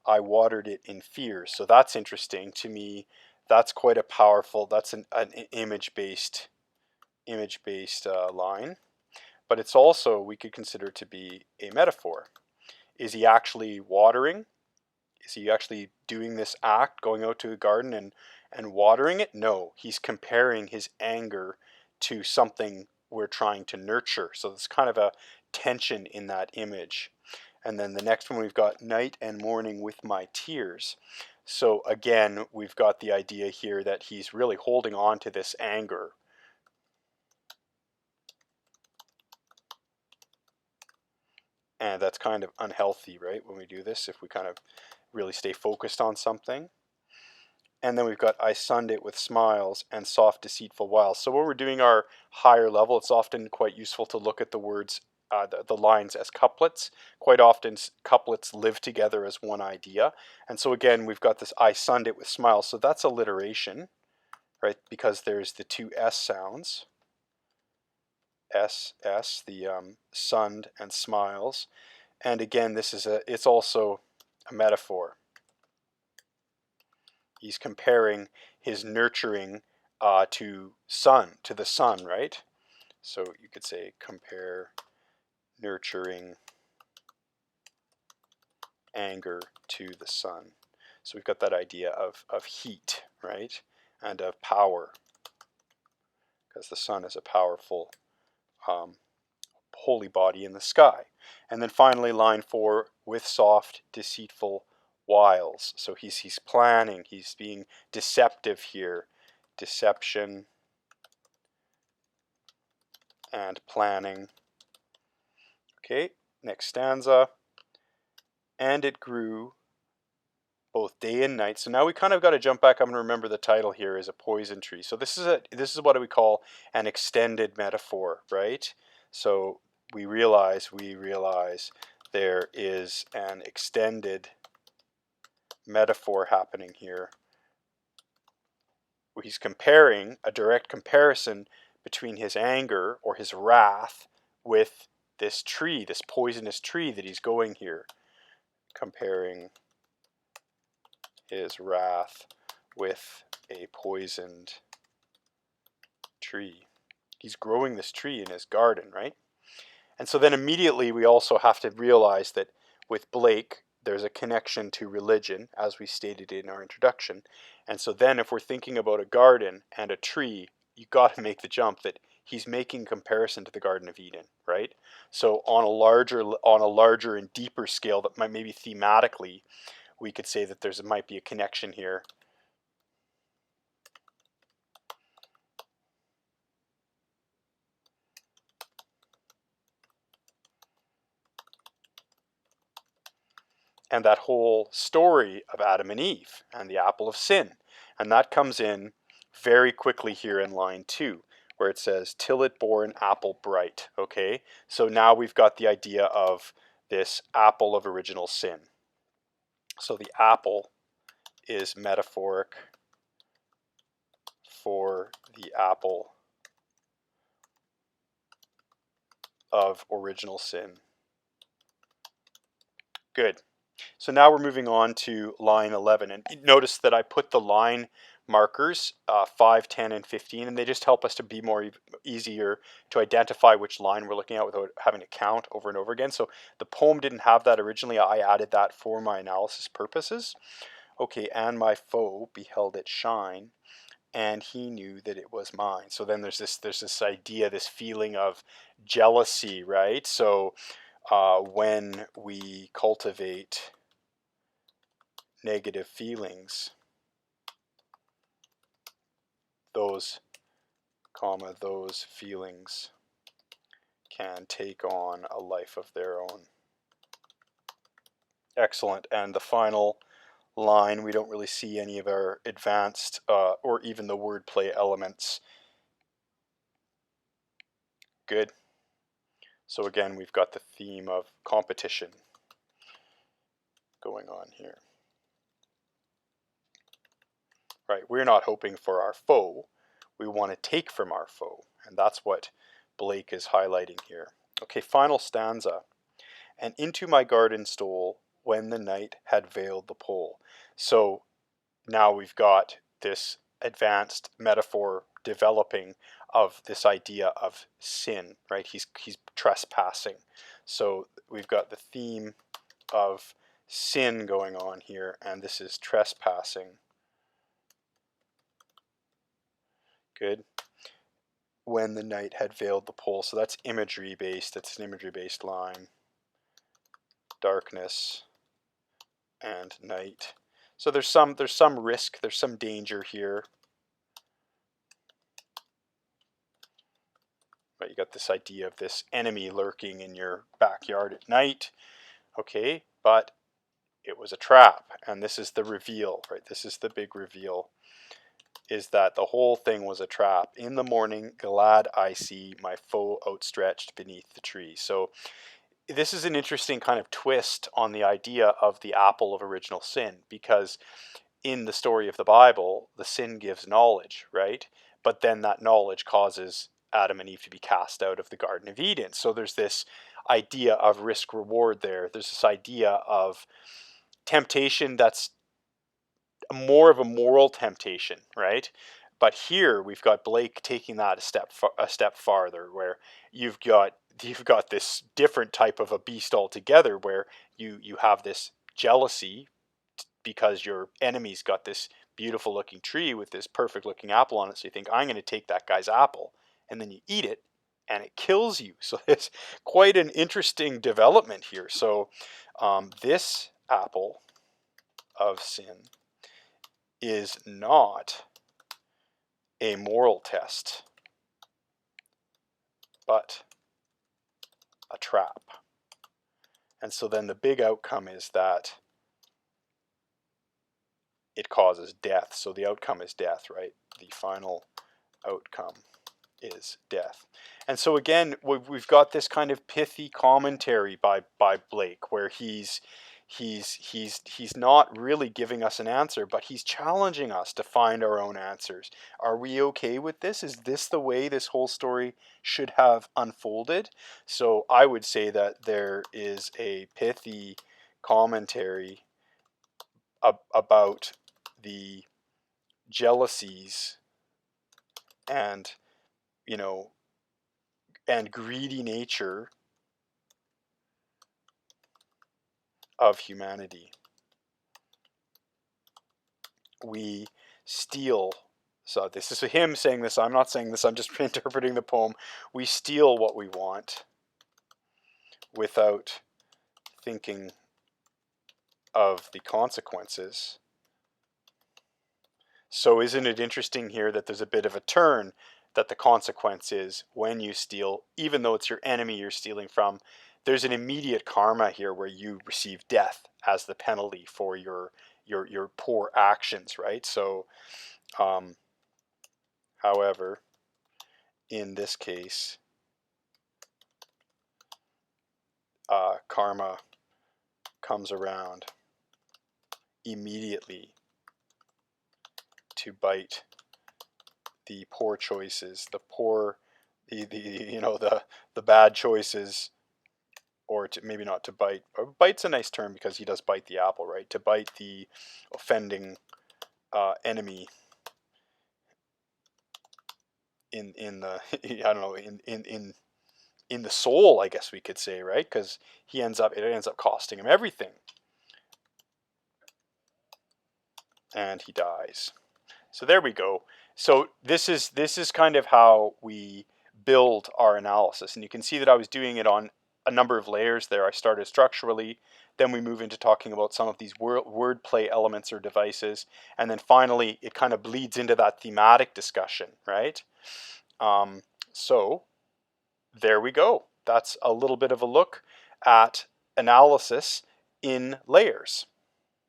I watered it in fear. So that's interesting to me. That's quite a powerful, that's an image-based line. But it's also, we could consider to be a metaphor. Is he actually watering? Is he actually doing this act, going out to the garden and watering it? No, he's comparing his anger to something we're trying to nurture. So there's kind of a tension in that image. And then the next one we've got night and morning with my tears. So again, we've got the idea here that he's really holding on to this anger. And that's kind of unhealthy, right? When we do this, if we kind of really stay focused on something. And then we've got I sunned it with smiles and soft deceitful wiles. So when we're doing our higher level, it's often quite useful to look at the words, the lines as couplets. Quite often couplets live together as one idea. And so again, we've got this I sunned it with smiles. So that's alliteration, right? Because there's the two S sounds. S, S, the sunned and smiles. And again, it's also a metaphor. He's comparing his nurturing to the sun, right? So you could say compare nurturing anger to the sun. So we've got that idea of heat, right? And of power, because the sun is a powerful holy body in the sky. And then finally, line 4, with soft, deceitful wiles. So he's planning, he's being deceptive here. Deception and planning. Okay, next stanza. And it grew both day and night. So now we kind of got to jump back up and remember the title here is a poison tree. So this is what we call an extended metaphor, right? So we realize there is an extended metaphor happening here. He's comparing a direct comparison between his anger or his wrath with this tree, this poisonous tree that he's going here. Comparing his wrath with a poisoned tree. He's growing this tree in his garden, right? And so then immediately we also have to realize that with Blake, there's a connection to religion, as we stated in our introduction. And so then if we're thinking about a garden and a tree, you got to make the jump that he's making comparison to the Garden of Eden, right? So on a larger and deeper scale that might maybe thematically, we could say that might be a connection here. And that whole story of Adam and Eve and the apple of sin. And that comes in very quickly here in line 2, where it says, till it bore an apple bright. Okay, so now we've got the idea of this apple of original sin. So the apple is metaphoric for the apple of original sin. Good. So now we're moving on to line 11. And notice that I put the line markers 5, 10, and 15, and they just help us to be easier to identify which line we're looking at without having to count over and over again. So the poem didn't have that originally. I added that for my analysis purposes. Okay, and my foe beheld it shine, and he knew that it was mine. So then there's this idea, this feeling of jealousy, right? So when we cultivate negative feelings, those feelings can take on a life of their own. Excellent. And the final line, we don't really see any of our advanced or even the wordplay elements. Good. So again, we've got the theme of competition going on here. Right, we're not hoping for our foe. We want to take from our foe. And that's what Blake is highlighting here. Okay, final stanza. And into my garden stole when the night had veiled the pole. So now we've got this advanced metaphor developing of this idea of sin, right? He's trespassing. So we've got the theme of sin going on here, and this is trespassing. Good. When the night had veiled the pole. So that's imagery based. It's an imagery based line. Darkness and night. So there's some risk, there's some danger here. But you got this idea of this enemy lurking in your backyard at night. Okay, but it was a trap, and this is the reveal, right? This is the big reveal, is that the whole thing was a trap. In the morning, glad I see my foe outstretched beneath the tree. So this is an interesting kind of twist on the idea of the apple of original sin, because in the story of the Bible, the sin gives knowledge, right? But then that knowledge causes Adam and Eve to be cast out of the Garden of Eden. So there's this idea of risk reward there. There's this idea of temptation that's more of a moral temptation, right? But here we've got Blake taking that a step farther, where you've got this different type of a beast altogether, where you have this jealousy because your enemy's got this beautiful looking tree with this perfect looking apple on it. So you think, I'm going to take that guy's apple, and then you eat it and it kills you. So it's quite an interesting development here. So this apple of sin is not a moral test, but a trap. And so then the big outcome is that it causes death. So the outcome is death, right? The final outcome is death. And so again, we've got this kind of pithy commentary by Blake, where he's not really giving us an answer, but he's challenging us to find our own answers. Are we okay with this? Is this the way this whole story should have unfolded? So I would say that there is a pithy commentary about the jealousies and and greedy nature of humanity. We steal. So this is him saying this. I'm not saying this. I'm just interpreting the poem. We steal what we want without thinking of the consequences. So isn't it interesting here that there's a bit of a turn, that the consequence is when you steal, even though it's your enemy you're stealing from, there's an immediate karma here where you receive death as the penalty for your poor actions, right? So, however, in this case, karma comes around immediately to bite the poor choices, the bad choices, or to maybe not to bite. Bite's a nice term because he does bite the apple, right? To bite the offending enemy in the I don't know, in the soul, I guess we could say, right? Because it ends up costing him everything, and he dies. So there we go. So this is kind of how we build our analysis, and you can see that I was doing it on a number of layers there. I started structurally, then we move into talking about some of these wordplay elements or devices, and then finally it kind of bleeds into that thematic discussion, right? So there we go. That's a little bit of a look at analysis in layers.